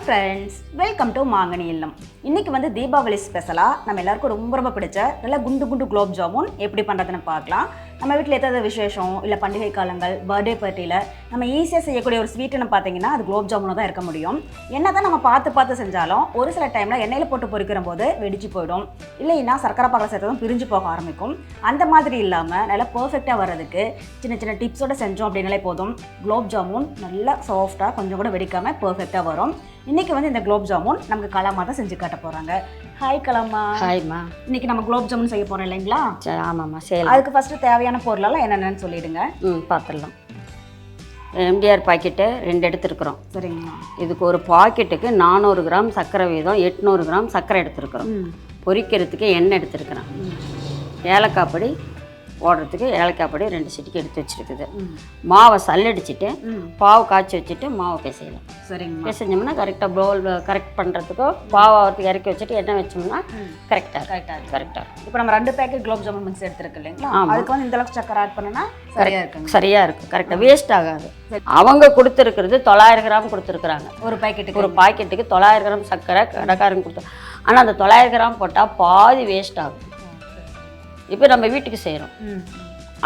Friends, welcome to மாங்கனி இல்லம். இன்றைக்கி வந்து தீபாவளி ஸ்பெஷலாக நம்ம எல்லாருக்கும் ரொம்ப பிடிச்ச நல்ல குண்டு குண்டு குலோப் ஜாமுன் எப்படி பண்ணுறதுன்னு பார்க்கலாம். நம்ம வீட்டில் எதாவது விசேஷம் இல்லை பண்டிகை காலங்கள், பர்த்டே பார்ட்டியில் நம்ம ஈஸியாக செய்யக்கூடிய ஒரு ஸ்வீட்டுன்னு பார்த்தீங்கன்னா அது குலோப் ஜாமுனாக தான் இருக்க முடியும். என்ன தான் நம்ம பார்த்து செஞ்சாலும் ஒரு சில டைமில் எண்ணெயில் போட்டு பொரிக்கிற போது வெடிச்சு போயிடும், இல்லைன்னா சர்க்கரை பாகில் சேர்த்ததும் பிரிஞ்சு போக ஆரம்பிக்கும். அந்த மாதிரி இல்லாமல் நல்லா பர்ஃபெக்டாக வர்றதுக்கு சின்ன சின்ன டிப்ஸோடு செஞ்சோம் அப்படின்னாலே போதும், குலோப் ஜாமுன் நல்லா சாஃப்டாக கொஞ்சம் கூட வெடிக்காமல் பர்ஃபெக்டாக வரும். இன்னைக்கு வந்து இந்த குலோப் ஜாமுன் நமக்கு கலாமா தான் செஞ்சு காட்ட போறாங்க. ஹாய் கலாமா. ஹாய்மா. இன்னைக்கு நம்ம குலோப் ஜாமுன் செய்ய போறோம் இல்லைங்களா? ஆமாம்மா, சரி. அதுக்கு ஃபர்ஸ்ட் தேவையான பொருளெல்லாம் என்னென்னு சொல்லிடுங்க. பார்த்துடலாம். எம்டிஆர் பாக்கெட்டு 2 எடுத்துருக்குறோம். சரிங்கம்மா. இதுக்கு ஒரு பாக்கெட்டுக்கு 400 கிராம் சர்க்கரை வீதம், 800 கிராம் சர்க்கரை எடுத்துருக்குறோம். பொரிக்கிறதுக்கு எண்ணெய் எடுத்துருக்குறேன். ஏலக்காய் பொடி போடுறதுக்கு ஏலக்காய் பொடி 2 சிட்டிக்கு எடுத்து வச்சுருக்குது. மாவை சல்லடிச்சிட்டு பாவு காய்ச்சி வச்சுட்டு மாவை பிசையலாம். சரிங்க. பிசைஞ்சோம்னா கரெக்டாக பவுல் கரெக்ட் பண்ணுறதுக்கோ பாவாகிறதுக்கு இறக்கி வச்சுட்டு எண்ணெய் வச்சோம்னா கரெக்டாக. இப்போ நம்ம 2 பேக்கெட் குலோப் ஜாமுன் மிக்ஸ் எடுத்துருக்கு இல்லைங்களா? அதுக்கு வந்து இந்த அளவுக்கு சக்கரை ஆட் பண்ணனா சரியாக இருக்கும். கரெக்டாக வேஸ்ட் ஆகாது. அவங்க கொடுத்துருக்கிறது 900 கிராம் கொடுத்துருக்குறாங்க. ஒரு பாக்கெட்டுக்கு 900 கிராம் சர்க்கரை கடைக்காரங்க கொடுத்து. ஆனால் அந்த 900 கிராம் போட்டால் பாதி வேஸ்ட் ஆகும். இப்போ நம்ம வீட்டுக்கு செய்கிறோம்,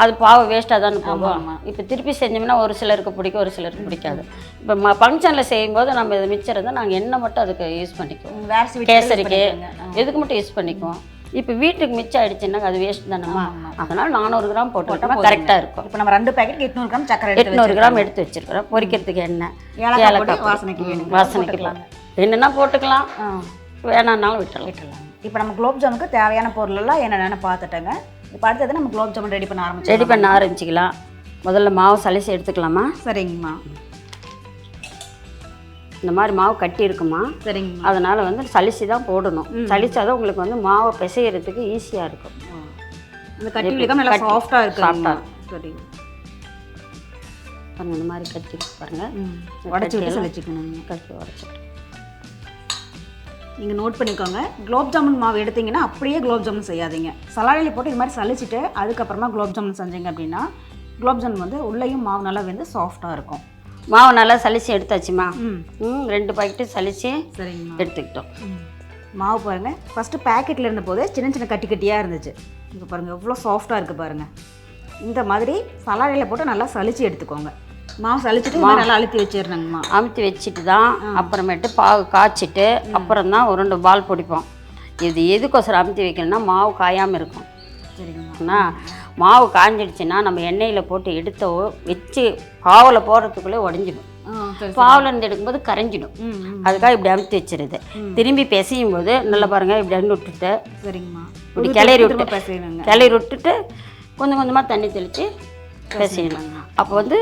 அது பாவம் வேஸ்ட்டாக தானே போகும். இப்போ திருப்பி செஞ்சோம்னா ஒரு சிலருக்கு பிடிக்கும், ஒரு சிலருக்கு பிடிக்காது. இப்போ ஃபங்க்ஷனில் செய்யும்போது நம்ம இதை மிச்சறதை நாங்கள் எண்ணெய் மட்டும் அதுக்கு யூஸ் பண்ணிக்குவோம். கேசரிக்கு எதுக்கு மட்டும் யூஸ் பண்ணிக்குவோம். இப்போ வீட்டுக்கு மிச்சம் ஆயிடுச்சுன்னா அது வேஸ்ட் தானேம்மா. அதனால் 400 கிராம் போட்டோம்னா கரெக்டாக இருக்கும். இப்போ நம்ம 2 பேக்கெட் 800 கிராம் சக்கரை 800 கிராம் எடுத்து வச்சுருக்கிறோம். பொரிக்கிறதுக்கு எண்ணெய், ஏலக்காய் வாசனைக்கு என்னென்னா போட்டுக்கலாம், வேணான்னாலும் விட்டுடலாம். இப்போ நம்ம குலோப் ஜாமுனுக்கு தேவையான பொருளெல்லாம் என்னென்னு பார்த்துட்டேங்க. இப்போ அடுத்தது நம்ம குலோப் ஜாமுன் ரெடி பண்ண ஆரம்பிச்சிக்கலாம். முதல்ல மாவு சலிச்சு எடுத்துக்கலாமா? சரிங்கம்மா. இந்த மாதிரி மாவு கட்டி இருக்குமா? சரிங்கம்மா. அதனால் வந்து சலிச்சு தான் போடணும். சலிச்சாதான் உங்களுக்கு வந்து மாவை பிசைகிறதுக்கு ஈஸியாக இருக்கும். இந்த கட்டி விழுக்காம நல்லா சாஃப்டாக இருக்கும். சரி பாருங்கள், இந்த மாதிரி கட்டி பாருங்கள். உடச்சி விட்டு சலிச்சுக்கணும். கட்டி உடச்சிட்டு நீங்கள் நோட் பண்ணிக்கோங்க. குலோப் ஜாமுன் மாவு எடுத்திங்கன்னா அப்படியே குலோப் ஜாமுன் செய்யாதீங்க. சலாடியில் போட்டு இது மாதிரி சலிச்சுட்டு அதுக்கப்புறமா குலோப் ஜாமுன் செஞ்சீங்க அப்படின்னா குலோப் ஜாமுன் வந்து உள்ளேயும் மாவு நல்லா வந்து சாஃப்டாக இருக்கும். மாவு நல்லா சலிச்சு எடுத்தாச்சுமா? 2 பாக்கெட்டு சலிச்சு எடுத்துக்கிட்டோம். மாவு பாருங்கள், ஃபஸ்ட்டு பேக்கெட்டில் இருந்த போது சின்ன சின்ன கட்டி கட்டியாக இருந்துச்சு. இப்போ பாருங்கள் எவ்வளோ சாஃப்டாக இருக்குது பாருங்கள். இந்த மாதிரி சலாடியில் போட்டு நல்லா சலிச்சு எடுத்துக்கோங்க. மாவு சலிச்சுட்டு நல்லா அழுத்தி வச்சிடணுங்கம்மா. அமுத்தி வச்சுட்டு தான் அப்புறமேட்டு பாகு காய்ச்சிட்டு அப்புறம் தான் உருண்டை பால் பிடிப்போம். இது எதுக்கோசரம் அமுத்தி வைக்கணும்னா மாவு காயாமல் இருக்கும். சரிங்கண்ணா. மாவு காய்ஞ்சிடுச்சுன்னா நம்ம எண்ணெயில் போட்டு எடுத்தோ வச்சு பாவில் போடுறதுக்குள்ளே உடஞ்சிடும். பாவில் இருந்து எடுக்கும்போது கரைஞ்சிடும். அதுக்காக இப்படி அமுத்தி வச்சிருது. திரும்பி பிசையும் போது நல்லா பாருங்கள், இப்படி அண்ணு விட்டுட்டு சரிங்கம்மா இப்படி கிளறி விட்டுட்டு கொஞ்சம் கொஞ்சமாக தண்ணி தெளித்து பிசையணும். அப்போ வந்து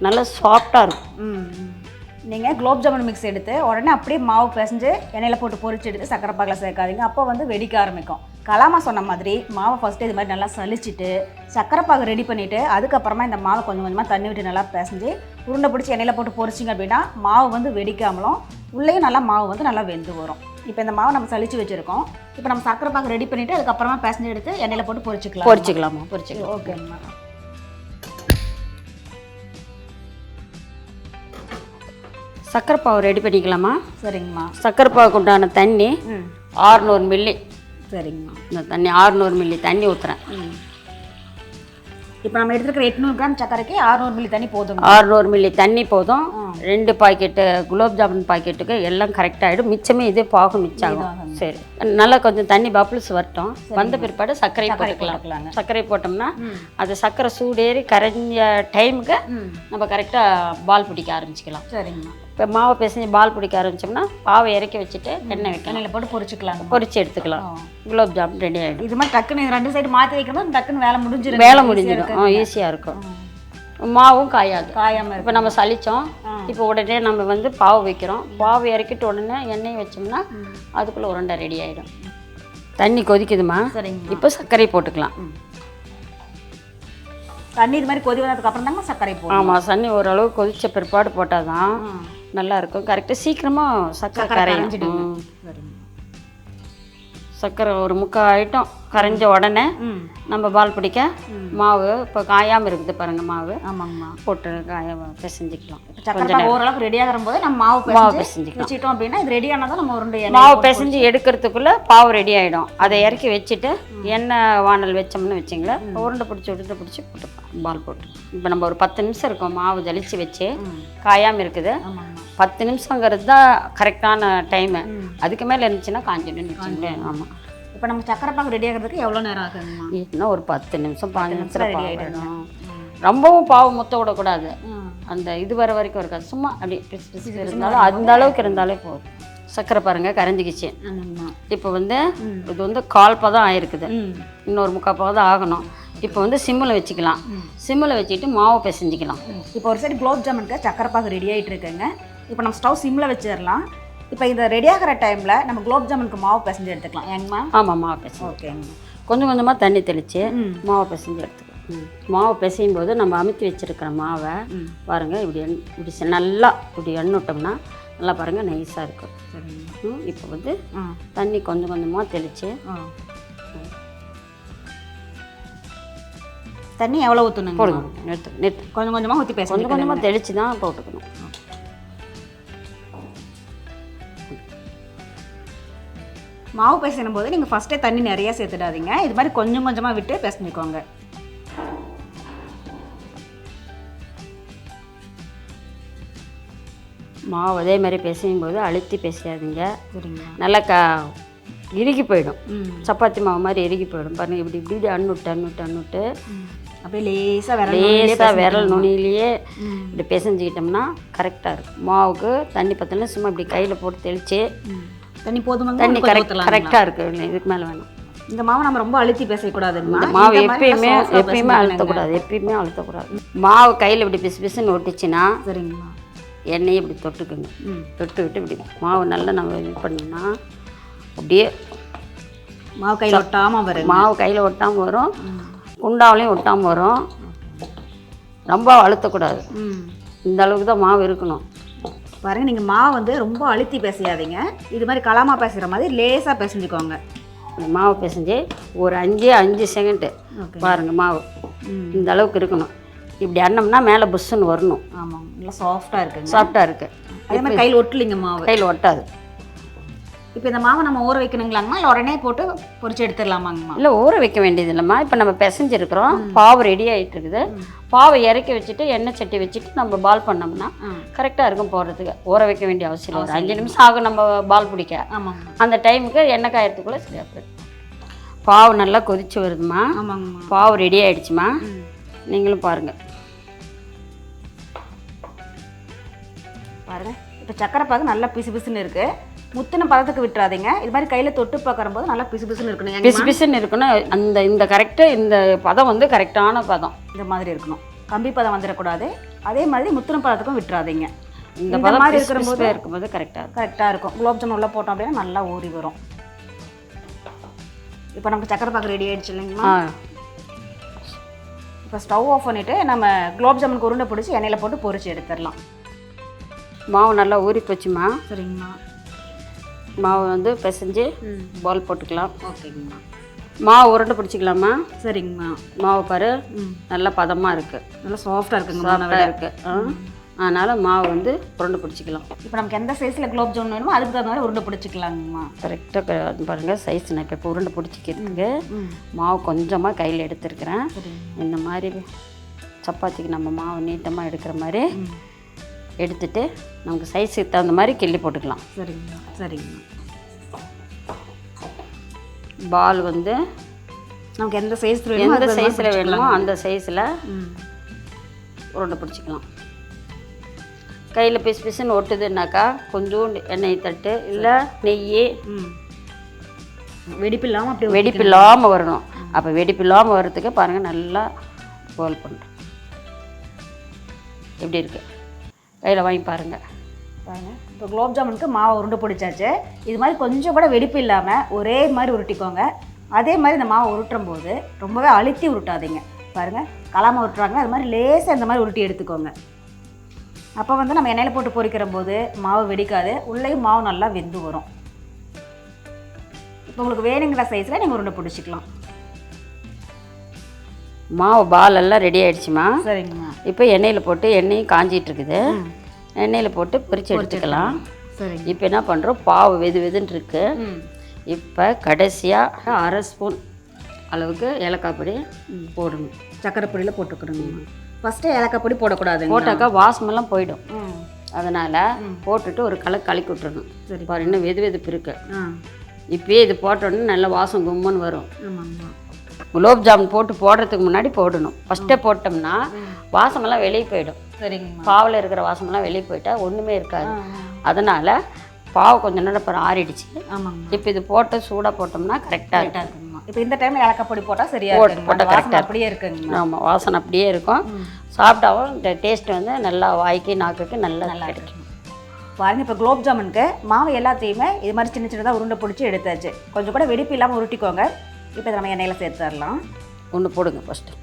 நல்லா சாஃப்டாக இருக்கும். நீங்கள் குலோப் ஜாமுன் மிக்ஸ் எடுத்து உடனே அப்படியே மாவு பிசைஞ்சு எண்ணெயில் போட்டு பொரிச்சு எடுத்து சக்கரை பாகில் சேர்க்காதீங்க. அப்போ வந்து வெடிக்க ஆரம்பிக்கும். கலாமா சொன்ன மாதிரி மாவை ஃபஸ்ட்டு இது மாதிரி நல்லா சலிச்சுட்டு சக்கரை பாகு ரெடி பண்ணிவிட்டு அதுக்கப்புறமா இந்த மாவை கொஞ்சம் கொஞ்சமாக தண்ணி விட்டு நல்லா பிசைஞ்சு உருண்டை பிடிச்சி எண்ணெயில் போட்டு பொரிச்சிங்க அப்படின்னா மாவு வந்து வெடிக்காமலும் உள்ளேயும் நல்லா மாவு வந்து நல்லா வெந்து வரும். இப்போ இந்த மாவை நம்ம சலிச்சு வச்சுருக்கோம். இப்போ நம்ம சக்கரை பாகு ரெடி பண்ணிவிட்டு அதுக்கப்புறமா பிசைஞ்சு எடுத்து எண்ணெயில் போட்டு பொரிச்சிக்கலாம். ஓகேங்கம்மா. சக்கரை பாவு ரெடி பண்ணிக்கலாமா? சரிங்கம்மா. சக்கரை பாவுக்கு உண்டான தண்ணி 600 மில்லி. சரிங்கம்மா. இந்த தண்ணி 600 மில்லி தண்ணி ஊற்றுறேன். இப்போ நம்ம எடுத்துருக்கிற 800 கிராம் சக்கரைக்கு 600 மில்லி தண்ணி போதும். 600 மில்லி தண்ணி போதும். 2 பாக்கெட்டு குலோப் ஜாமுன் பாக்கெட்டுக்கு எல்லாம் கரெக்டாகிடும். மிச்சமே இதே பாகு மிச்சாகும். சரி, நல்லா கொஞ்சம் தண்ணி பப்புள்ஸ் வரட்டும். வந்த பிற்பாடு சர்க்கரை போட்டுக்கலாம். சர்க்கரை போட்டோம்னா அது சர்க்கரை சூடேறி கரைஞ்ச டைமுக்கு நம்ம கரெக்டாக பால் பிடிக்க ஆரம்பிச்சிக்கலாம். சரிங்கம்மா. இப்போ மாவை பிசைஞ்சு பால் பிடிக்க ஆரம்பிச்சோம்னா பாவை இறக்கி வச்சுட்டு எண்ணெய் எண்ணெயில் போட்டு பொரிச்சு எடுத்துக்கலாம். குலோப் ஜாமுன் ரெடி ஆகிடும். இது மாதிரி டக்குன்னு 2 சைடு மாற்றி வைக்கணும். டக்குன்னு வேலை முடிஞ்சிடும். ஈஸியாக இருக்கும். மாவும் காயாமல். இப்போ நம்ம சலித்தோம். இப்போ உடனே நம்ம வந்து பாவு வைக்கிறோம். பாவு இறக்கிட்டு உடனே எண்ணெய் வச்சோம்னா அதுக்குள்ளே உருண்டை ரெடி ஆகிடும். தண்ணி கொதிக்குதுமா? சரிங்க. இப்போ சர்க்கரை போட்டுக்கலாம். தண்ணி இது மாதிரி கொதி வந்ததுக்கு அப்புறம் தாங்க சர்க்கரை போடும். ஆமாம், தண்ணி ஓரளவு கொதிச்ச பிற்பாடு போட்டால் தான் நல்லா இருக்கும். கரெக்டாக சீக்கிரமாக சர்க்கரை கரைஞ்சிடும். சர்க்கரை ஒரு முக்கால் ஐட்டம் கரைஞ்ச உடனே நம்ம பால் பிடிக்க மாவு இப்போ காயாமல் இருக்குது பாருங்கள் மாவு. ஆமாங்கம்மா. போட்டு பிசைஞ்சிக்கலாம். சக்கரை ஓரளவுக்கு ரெடி ஆகிற போது நம்ம மாவு பிசைஞ்சிக்கலாம். வச்சுட்டோம் அப்படின்னா இது ரெடி ஆனதான் நம்ம உருண்டை மாவு பிசைஞ்சு எடுக்கிறதுக்குள்ளே பாவு ரெடி ஆகிடும். அதை இறக்கி வச்சுட்டு எண்ணெய் வானல் வச்சோம்னு வச்சிங்களேன், உருண்டை பிடிச்சி போட்டுக்கலாம் பால் போட்டு. இப்போ நம்ம ஒரு 10 நிமிஷம் இருக்கும் மாவு ஜலிச்சு வச்சு காயாமல் இருக்குது. 10 நிமிஷங்கிறது தான் கரெக்டான டைமு. அதுக்கு மேலே இருந்துச்சுன்னா காஞ்சிடுன்னு வச்சுங்களேன். ஆமாம். இப்போ நம்ம சக்கரை பாகு ரெடி ஆகிறதுக்கு எவ்வளோ நேரம் ஆகுங்கம்மா? இன்னும் ஒரு 10 நிமிஷம் 15 நிமிஷம் ரெடி ஆகிடும். ரொம்பவும் பாவு முத்த விடக்கூடாது. அந்த இது வர வரைக்கும் இருக்காது. சும்மா அப்படியே பிசு பிசு இருந்தாலும் அந்த அளவுக்கு இருந்தாலே போதும். சக்கரை பாருங்கள் கரைஞ்சிக்கிச்சு. இப்போ வந்து இது வந்து 1/4 பதம் ஆயிருக்குது. இன்னொரு 3/4 பதம் ஆகணும். இப்போ வந்து சிம்மில் வச்சுக்கலாம். சிம்மில் வச்சுட்டு மாவு பிசைஞ்சிக்கலாம். இப்போ ஒரு சைடு குலோப் ஜாமுனுக்கு சக்கரை பாகு ரெடி ஆகிட்டு இருக்குங்க. இப்போ நம்ம ஸ்டவ் சிம்மில் வச்சிடலாம். இப்போ இந்த ரெடி ஆகிற டைமில் நம்ம குலோப் ஜாமுனுக்கு மாவு பிசைஞ்சு எடுத்துக்கலாம். ஏங்கம்மா? ஆமாம், மாவு பிசைஞ்சு. ஓகேங்க. கொஞ்சம் கொஞ்சமாக தண்ணி தெளித்து மாவு பிசைஞ்சு எடுத்துக்கலாம். மாவு பிசையும் போது நம்ம அமுத்தி வச்சுருக்கிற மாவை பாருங்கள் இப்படி நல்லா இப்படி எண்ணூட்டோம்னா நல்லா பாருங்கள் நைஸாக இருக்கும். இப்போ வந்து தண்ணி கொஞ்சம் கொஞ்சமாக தெளித்து தண்ணி எவ்வளோ ஊற்றணும்? போடுங்க. நிறுத்து. கொஞ்சம் கொஞ்சமாக ஊற்றி பேச கொஞ்சம் கொஞ்சமாக தெளித்து தான் போட்டுக்கணும். மாவு பிசையும் போது நீங்கள் ஃபஸ்ட்டே தண்ணி நிறையா சேர்த்துடாதீங்க. இது மாதிரி கொஞ்சம் கொஞ்சமாக விட்டு பிசைஞ்சிக்கோங்க. மாவு அதே மாதிரி பிசையும் போது அழுத்தி பிசையாதீங்க. சரிங்களா? நல்லா இறுகி போயிடும். சப்பாத்தி மாவு மாதிரி இறுகி போயிடும் பாருங்கள். இப்படி இப்படி அண்ணுட்டு அப்படியே லேசாக விரல் நுனியிலேயே இப்படி பிசைஞ்சிக்கிட்டோம்னா கரெக்டாக இருக்கும். மாவுக்கு தண்ணி பத்தலாம். சும்மா இப்படி கையில் போட்டு தெளித்து தண்ணி போதும். தண்ணி கரெக்டாக இருக்குது. இதுக்கு மேலே வேணும். இந்த மாவை நம்ம ரொம்ப அழுத்தி பேசக்கூடாது. இந்த மாவு எப்பயுமே அழுத்தக்கூடாது. மாவு கையில் இப்படி பிசு பிசுன்னு ஒட்டிச்சுன்னா சரிங்களா, எண்ணெயை இப்படி தொட்டுக்குங்க. தொட்டுக்கிட்டு இப்படி மாவு நல்லா நம்ம இது பண்ணோம்னா அப்படியே மாவு கையில் ஒட்டாமல் வரும். மாவு கையில் ஒட்டாமல் வரும். குண்டாவிலையும் ஒட்டாமல் வரும். ரொம்ப அழுத்தக்கூடாது. இந்த அளவுக்கு தான் மாவு இருக்கணும். பாருங்கள், நீங்கள் மாவு வந்து ரொம்ப அழுத்தி பேசையாதீங்க. இது மாதிரி கலாமா பேசுகிற மாதிரி லேசாக பேசஞ்சுக்கோங்க. இந்த மாவு பிசைஞ்சு ஒரு 5 செகண்டு பாருங்கள். மாவு இந்த அளவுக்கு இருக்கணும். இப்படி அண்ணம்னா மேலே புஷ்ஷுன்னு வரணும். ஆமாம், நல்லா சாஃப்டாக இருக்குது. சாஃப்டாக இருக்குது. அதே மாதிரி கையில் ஒட்டலிங்க மாவு. கையில் ஒட்டாது. இப்போ இந்த மாவை நம்ம ஊற வைக்கணுங்களாங்கம்மா, இல்லை உடனே போட்டு பொரிச்சு எடுத்துடலாமாங்கம்மா? இல்லை, ஊற வைக்க வேண்டியது இல்லைம்மா. இப்போ நம்ம பிசைஞ்சிருக்கிறோம். பாவு ரெடி ஆகிட்டு இருக்குது. பாவை இறக்கி வச்சுட்டு எண்ணெய் சட்டி வச்சுட்டு நம்ம பால் பண்ணோம்னா கரெக்டாக இருக்கும் போடுறதுக்கு. ஊற வைக்க வேண்டிய அவசியம் இல்லை. ஒரு 5 நிமிஷம் ஆகும் நம்ம பால் பிடிக்க. ஆமாம், அந்த டைமுக்கு எண்ணெய் காயறதுக்குள்ளே சரியா போயிடும். பாவு நல்லா கொதிச்சு வருதுமா. ஆமாங்கம்மா. பாவு ரெடி ஆகிடுச்சுமா. நீங்களும் பாருங்கள். பாருங்கள், இப்போ சக்கரை பாகு நல்லா பிசு பிசுன்னு இருக்குது. முத்தின பதத்துக்கு விட்டுறாதீங்க. இது மாதிரி கையில் தொட்டு பார்க்குற போது நல்லா பிசு பிசுன்னு இருக்கணும். பிசு பிசுன்னு இருக்கணும். இந்த கரெக்டாக இந்த பதம் வந்து கரெக்டான பதம். இந்த மாதிரி இருக்கணும். கம்பி பதம் வந்துடக்கூடாது. அதே மாதிரி முத்தின பதத்துக்கும் விட்டுறாதீங்க. இந்த பதம் மாதிரி இருக்கும்போது கரெக்டாக இருக்கும். குலோப் ஜாமுன் உள்ள போட்டோம் அப்படின்னா நல்லா ஊறி வரும். இப்போ நமக்கு சக்கரை பாகு ரெடி ஆகிடுச்சு இல்லைங்களா? இப்போ ஸ்டவ் ஆஃப் பண்ணிவிட்டு நம்ம குலோப் ஜாமுனுக்கு உருண்டை பிடிச்சி எண்ணெயில் போட்டு பொரிச்சு எடுத்துடலாம். மாவு நல்லா ஊறி போச்சுமா. சரிங்கம்மா. மாவு வந்து பிசைஞ்சு பால் போட்டுக்கலாம். ஓகேங்கம்மா. மாவு உருண்டை பிடிச்சிக்கலாமா? சரிங்கம்மா. மாவு பாரு நல்லா பதமாக இருக்குது. நல்லா சாஃப்டாக இருக்குங்க. சாஃப்டாக இருக்குது. அதனால் மாவு வந்து உருண்டை பிடிச்சிக்கலாம். இப்போ நமக்கு எந்த சைஸில் குலோப் ஜாமுன் வேணுமோ அதுக்கு தகுந்த மாதிரி உருண்டை பிடிச்சிக்கலாங்கம்மா. கரெக்டாக பாருங்கள் சைஸ். நான் இப்போ உருண்டை பிடிச்சிக்கிறதுக்கு மாவு கொஞ்சமாக கையில் எடுத்துருக்கிறேன். இந்த மாதிரி சப்பாத்திக்கு நம்ம மாவு நீட்டமாக எடுக்கிற மாதிரி எடுத்துட்டு நமக்கு சைஸுக்கு தகுந்த மாதிரி கிள்ளி போட்டுக்கலாம். சரிங்கண்ணா. சரிங்கண்ணா. பால் வந்து நமக்கு எந்த சைஸில் வேணுமோ அந்த சைஸில் உருண்டை பிடிச்சிக்கலாம். கையில் பிசு பிசுன்னு ஒட்டுதுன்னாக்கா கொஞ்சோண்டு எண்ணெய் தட்டு இல்லை நெய் வெடிப்பு இல்லாமல் வரணும். அப்போ வெடிப்பு இல்லாமல் வர்றதுக்கு பாருங்கள் நல்லா பால் பண்ணுறோம். எப்படி இருக்குது கையில் வாங்கி பாருங்கள். இப்போ குலோப் ஜாமுனுக்கு மாவை உருண்டை பிடிச்சாச்சு. இது மாதிரி கொஞ்சம் கூட வெடிப்பு இல்லாமல் ஒரே மாதிரி உருட்டிக்கோங்க. அதே மாதிரி இந்த மாவை உருட்டும் போது ரொம்பவே அழுத்தி உருட்டாதீங்க. பாருங்கள், கலாமல் உருட்டுறாங்க. அது மாதிரி லேசாக இந்த மாதிரி உருட்டி எடுத்துக்கோங்க. அப்போ வந்து நம்ம எண்ணெயில் போட்டு பொரிக்கிற போது மாவு வெடிக்காது. உள்ளேயும் மாவு நல்லா வெந்து வரும். இப்போ உங்களுக்கு வேணுங்கிற சைஸில் நீங்கள் உருண்டை பிடிச்சிக்கலாம். மாவு பால் எல்லாம் ரெடி ஆகிடுச்சுமா. சரிங்கம்மா. இப்போ எண்ணெயில் போட்டு எண்ணெயும் காஞ்சிட்டு இருக்குது. எண்ணெயில் போட்டு பொரிச்சு எடுத்துக்கலாம். சரி. இப்போ என்ன பண்ணுறோம், பாவு வெதுன்னு இருக்கு. இப்போ கடைசியாக 1/2 ஸ்பூன் அளவுக்கு ஏலக்காய் பொடி போடணும். சக்கரை பொடியில் போட்டுக்கணுங்க. ஃபஸ்ட்டு ஏலக்காய் பொடி போடக்கூடாது, போட்டாக்கா வாசமெல்லாம் போயிடும். அதனால் போட்டுட்டு ஒரு கலக்கி விட்டுறணும். சரி. பாரு இன்னும் வெதுப்பு இருக்கு. இப்போயே இது போட்டோன்னே நல்ல வாசம் கும்முன்னு வரும். குலோப் ஜாமுன் போடுறதுக்கு முன்னாடி போடணும். ஃபஸ்ட்டே போட்டோம்னா வாசமெல்லாம் வெளியே போயிடும். சரிங்க. பாவில் இருக்கிற வாசமெல்லாம் வெளியே போயிட்டா ஒன்றுமே இருக்காது. அதனால் பாவு கொஞ்சம் நேரம் அப்புறம் ஆறிடுச்சு. ஆமாங்க. இப்போ இது போட்டு சூடாக போட்டோம்னா கரெக்டாக இருக்குங்கம்மா. இப்போ இந்த டைமில் ஏலக்காய் பொடி போட்டால் சரியா போட்டால் கரெக்டாக அப்படியே இருக்குங்க. ஆமாம், வாசனை அப்படியே இருக்கும். சாப்பிட்டாவும் இந்த டேஸ்ட் வந்து நல்லா வாய்க்கு நாக்குக்கு நல்லா கிடைக்கும். பாருங்கள், இப்போ குலோப் ஜாமுனுக்கு மாவு எல்லாத்தையுமே இது மாதிரி சின்ன சின்னதாக உருண்டை பிடிச்சி எடுத்தாச்சு. கொஞ்சம் கூட வெடிப்பு இல்லாமல் உருட்டிக்கோங்க. இப்போ இதை நம்ம எண்ணெயில் சேர்த்து தரலாம். ஒன்று போடுங்க ஃபஸ்ட்டு.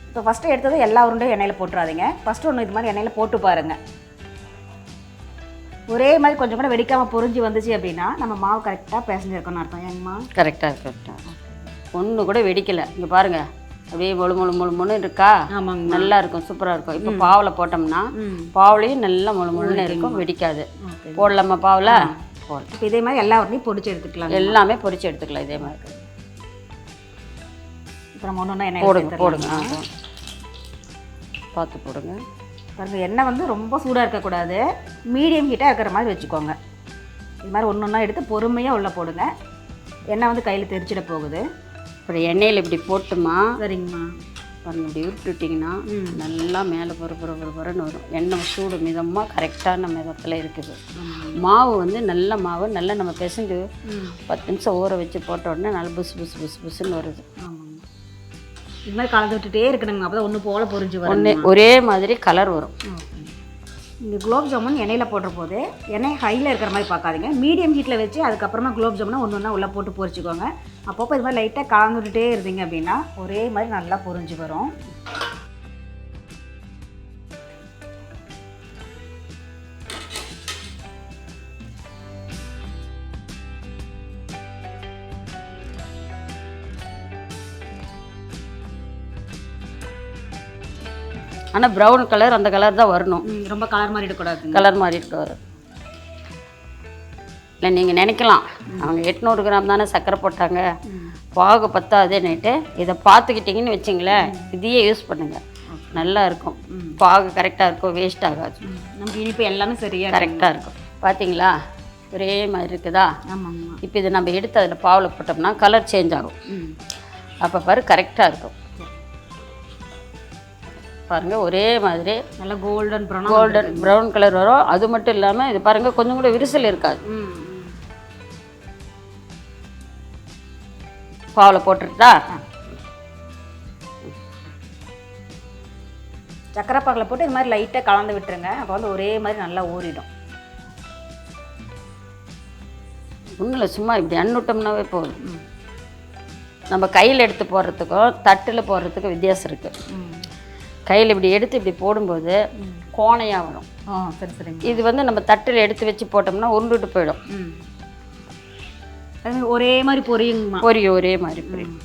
இப்போ ஃபஸ்ட்டு எடுத்தது எல்லா உருண்டையும் எண்ணெயில் போட்டுறாதீங்க. ஃபஸ்ட்டு ஒன்று இது மாதிரி எண்ணெயில் போட்டு பாருங்கள். ஒரே மாதிரி கொஞ்சம் கூட வெடிக்காமல் பொரிஞ்சு வந்துச்சு அப்படின்னா நம்ம மாவு கரெக்டாக பேசஞ்சிருக்கோன்னு அர்த்தம். ஏங்கம்மா? கரெக்டாக ஒன்று கூட வெடிக்கலை. இங்கே பாருங்கள், அப்படியே முழுன்னு இருக்கா? ஆமாங்க, நல்லா இருக்கும், சூப்பராக இருக்கும். இப்போ பாவில் போட்டோம்னா பாவுலையும் நல்லா முழுன்னு இருக்கும், வெடிக்காது. போடலாமா பாவில்? போடலாம். இப்போ இதே மாதிரி எல்லா உருண்டையும் பொரிச்சு எடுத்துக்கலாம். எல்லாமே பொரிச்சு எடுத்துக்கலாம் இதே மாதிரி. இப்போ நம்ம ஒன்று எண்ணெய் போடுங்க. பார்த்து போடுங்க. பாருங்கள், எண்ணெய் வந்து ரொம்ப சூடாக இருக்கக்கூடாது, மீடியம் ஹீட்டாக இருக்கிற மாதிரி வச்சுக்கோங்க. இது மாதிரி ஒன்றா எடுத்து பொறுமையாக உள்ளே போடுங்க. எண்ணெய் வந்து கையில் தெரிச்சிட போகுது. இப்போ எண்ணெயில் இப்படி போட்டுமா. சரிங்கம்மா. பாருங்கள், இப்படி விட்டுட்டிங்கன்னா நல்லா மேலே பொறுன்னு வரும். எண்ணெய் சூடு மிதமாக கரெக்டான மிதத்தில் இருக்குது. மாவு வந்து நல்ல மாவு நல்லா நம்ம பிசைஞ்சு 10 நிமிஷம் ஊற வச்சு போட்ட உடனே நல்லா புஸ்ன்னு வருது. ஆமாம், இது மாதிரி கலந்து விட்டுட்டே இருக்கணுங்க. அப்போ தான் ஒன்று போல் பொரிஞ்சு வரும், ஒரே மாதிரி கலர் வரும். இந்த குலோப் ஜாமுன் எண்ணெயில் போடுற போது எண்ணெய் ஹையில் இருக்கிற மாதிரி பார்க்காதீங்க, மீடியம் ஹீட்டில் வச்சு அதுக்கப்புறமா குலோப் ஜாமுனை ஒன்று உள்ளே போட்டு பொரிச்சிக்கோங்க. அப்பப்போ இது மாதிரி லைட்டாக கலந்து விட்டுட்டே இருந்தீங்க அப்படின்னா ஒரே மாதிரி நல்லா பொரிஞ்சு வரும். ஆனால் ப்ரௌன் கலர் அந்த கலர் தான் வரணும். ரொம்ப கலர் மாதிரி இருக்கக்கூடாது. கலர் மாதிரி இருக்க வரும். இல்லை நீங்கள் நினைக்கலாம், அவங்க 800 கிராம் தானே சர்க்கரை போட்டாங்க, பாகு பத்தாதேன்னுட்டு இதை பார்த்துக்கிட்டிங்கன்னு வச்சிங்களேன், இதையே யூஸ் பண்ணுங்கள், நல்லா இருக்கும். பாகு கரெக்டாக இருக்கும், வேஸ்ட் ஆகாது. நமக்கு இனிப்பு எல்லாமே சரியாக கரெக்டாக இருக்கும். பார்த்தீங்களா, ஒரே மாதிரி இருக்குதா? ஆமாம்மா. இப்போ இதை நம்ம எடுத்து அதில் பாவில் போட்டோம்னா கலர் சேஞ்ச் ஆகும். அப்போ பாரு கரெக்டாக இருக்கும். பாருங்கள், ஒரே மாதிரி நல்லா கோல்டன் ப்ரௌன் கலர் வரும். அது மட்டும் இல்லாமல் இது பாருங்கள், கொஞ்சம் கூட விரிசல் இருக்காது. பாவில் போட்டுட்டா சக்கரை பாகில் போட்டு இது மாதிரி லைட்டாக கலந்து விட்டுருங்க. அப்போ வந்து ஒரே மாதிரி நல்லா ஊறிடும். ஒன்றும் இல்லை, சும்மா இப்படி அண்ணுட்டோம்னாவே போதும். நம்ம கையில் எடுத்து போடுறதுக்கும் தட்டில் போடுறதுக்கும் வித்தியாசம் இருக்குது. கையில் இப்படி எடுத்து இப்படி போடும்போது கோணையாக வரும். சரி சரி. இது வந்து நம்ம தட்டில் எடுத்து வச்சு போட்டோம்னா உருண்டுட்டு போயிடும். ஒரே மாதிரி பொரியும் ஒரே மாதிரி பொரியும்.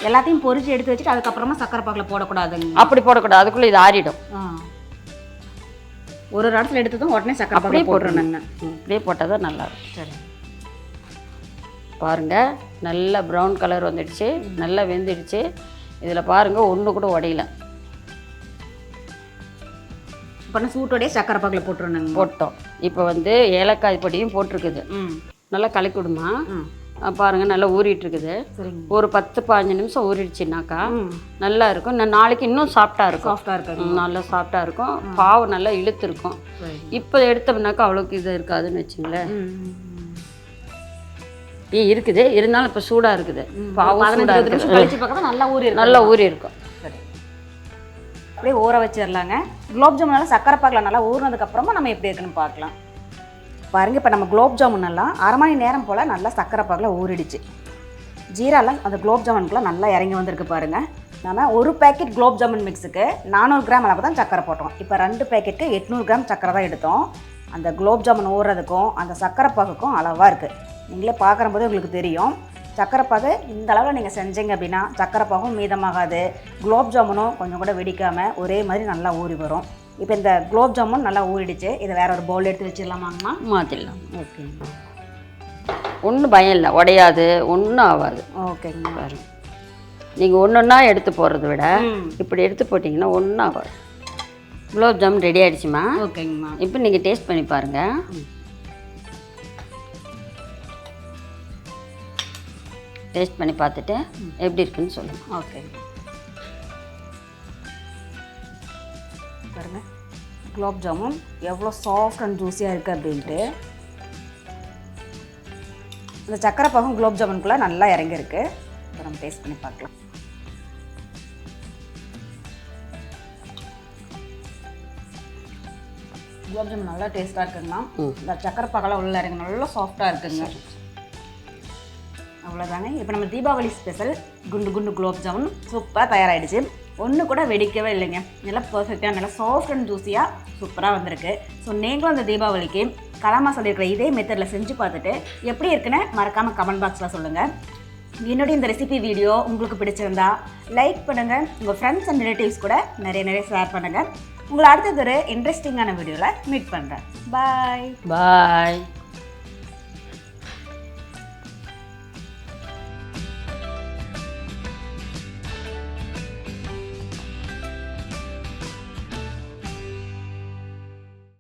எல்லாத்தையும் பொரிச்சு எடுத்து வச்சுட்டு அதுக்கப்புறமா சக்கரை பாகில் போடக்கூடாதுங்க. அப்படி போடக்கூடாது, அதுக்குள்ளே இது ஆறிடும். ஒரு இடத்துல எடுத்ததும் உடனே சக்கரை பாகில் போட்டுருணுங்க. அப்படியே போட்டால் தான் நல்லா இருக்கும். சரி, பாருங்கள், நல்லா ப்ரௌன் கலர் வந்துடுச்சு, நல்லா வெந்துடுச்சு. இதில் பாருங்கள், ஒன்று கூட உடையல. இப்போ சூட்டோடைய சக்கரை பாகில் போட்டுருணுங்க. போட்டோம். இப்போ வந்து ஏலக்காய் பொடியும் போட்டிருக்குது. நல்லா கலக்கி விடுமா. பாருங்கள், நல்லா ஊறிட்டு இருக்குது. ஒரு 10-15 நிமிஷம் ஊறிடுச்சுனாக்கா நல்லா இருக்கும். நாளைக்கு இன்னும் சாஃப்டாக இருக்கும். நல்லா சாஃப்டாக இருக்கும். பாவு நல்லா இழுத்து இருக்கும். இப்போ எடுத்தோம்னாக்கா அவ்வளோக்கு இது இருக்காதுன்னு வச்சுங்களேன். இருக்குது, இருந்தாலும் இப்போ சூடாக இருக்குது. பாவு நல்லா ஊறி இருக்கும். அப்படியே ஊற வச்சிடலாங்க. குலோப் ஜாமுன் சக்கரை பாகில் நல்லா ஊறினதுக்கப்புறமா நம்ம எப்படி இருக்குன்னு பார்க்கலாம். பாருங்கள், இப்போ நம்ம குலோப் ஜாமுன் எல்லாம் 1/2 மணி நேரம் போல் நல்லா சக்கரை பாகில் ஊறிடுச்சு. ஜீராலாம் அந்த குலோப் ஜாமுனுக்குலாம் நல்லா இறங்கி வந்திருக்கு பாருங்கள். நம்ம ஒரு பேக்கெட் குலோப் ஜாமுன் மிக்ஸுக்கு 400 கிராம் அளவு தான் சக்கரை போட்டோம். இப்போ 2 பேக்கெட்டுக்கு 800 கிராம் சக்கரை தான் எடுத்தோம். அந்த குலோப் ஜாமுன் ஊறுறதுக்கும் அந்த சக்கரை பாகுக்கும் அளவாக இருக்குது. நீங்களே பார்க்கும்போது உங்களுக்கு தெரியும். சக்கரை பாகு இந்த அளவில் நீங்கள் செஞ்சீங்க அப்படின்னா சக்கரை பாகும் மீதமாகாது, குலோப் ஜாமுனும் கொஞ்சம் கூட வெடிக்காமல் ஒரே மாதிரி நல்லா ஊறி வரும். இப்போ இந்த குலோப் ஜாமுன் நல்லா ஊறிடுச்சு. இதை வேற ஒரு பவுல் எடுத்து வச்சிடலாமாங்கம்மா? மாற்றிடலாம். ஓகேங்கம்மா. ஒன்றும் பயம் இல்லை, உடையாது, ஒன்றும் ஆகாது. ஓகேங்கம்மா. பாருங்க, நீங்கள் ஒன்று ஒன்றா எடுத்து போடுறத விட இப்படி எடுத்து போட்டிங்கன்னா ஒன்றும் ஆகாது. குலோப் ஜாமுன் ரெடி ஆகிடுச்சுமா? ஓகேங்கம்மா. இப்போ நீங்கள் டேஸ்ட் பண்ணி பாருங்கள். டேஸ்ட் பண்ணி பார்த்துட்டு எப்படி இருக்குன்னு சொல்லுங்கள். ஓகேங்க. பாருங்கள் குலோப் ஜாமுன் எவ்வளோ சாஃப்ட் அண்ட் ஜூஸியாக இருக்குது அப்படின்ட்டு. இந்த சக்கரை பாகும் குலோப் ஜாமுனுக்குள்ளே நல்லா இறங்கியிருக்கு. இப்போ நம்ம டேஸ்ட் பண்ணி பார்க்கலாம். குலோப் ஜாமுன் நல்லா டேஸ்ட்டாக இருக்குங்கண்ணா. இந்த சக்கரை பாகெல்லாம் உள்ள இறங்கி நல்லா சாஃப்டாக இருக்குங்க. அவ்வளோதாங்க. இப்போ நம்ம தீபாவளி ஸ்பெஷல் குண்டு குண்டு குலோப் ஜாமுன் சூப்பராக தயாராகிடுச்சு. ஒன்று கூட வெடிக்கவே இல்லைங்க. நல்லா பர்ஃபெக்டாக நல்லா சாஃப்ட் அண்ட் ஜூஸியாக சூப்பராக வந்திருக்கு. ஸோ நீங்களும் அந்த தீபாவளிக்கு கலாமா சொல்லியிருக்கிற இதே மெத்தடில் செஞ்சு பார்த்துட்டு எப்படி இருக்குன்னு மறக்காமல் கமெண்ட் பாக்ஸில் சொல்லுங்கள். என்னுடைய இந்த ரெசிபி வீடியோ உங்களுக்கு பிடிச்சிருந்தா லைக் பண்ணுங்கள். உங்கள் ஃப்ரெண்ட்ஸ் அண்ட் ரிலேட்டிவ்ஸ் கூட நிறைய ஷேர் பண்ணுங்கள். உங்களை அடுத்தது ஒரு இன்ட்ரெஸ்டிங்கான வீடியோவில் மீட் பண்ணுறேன். பாய்.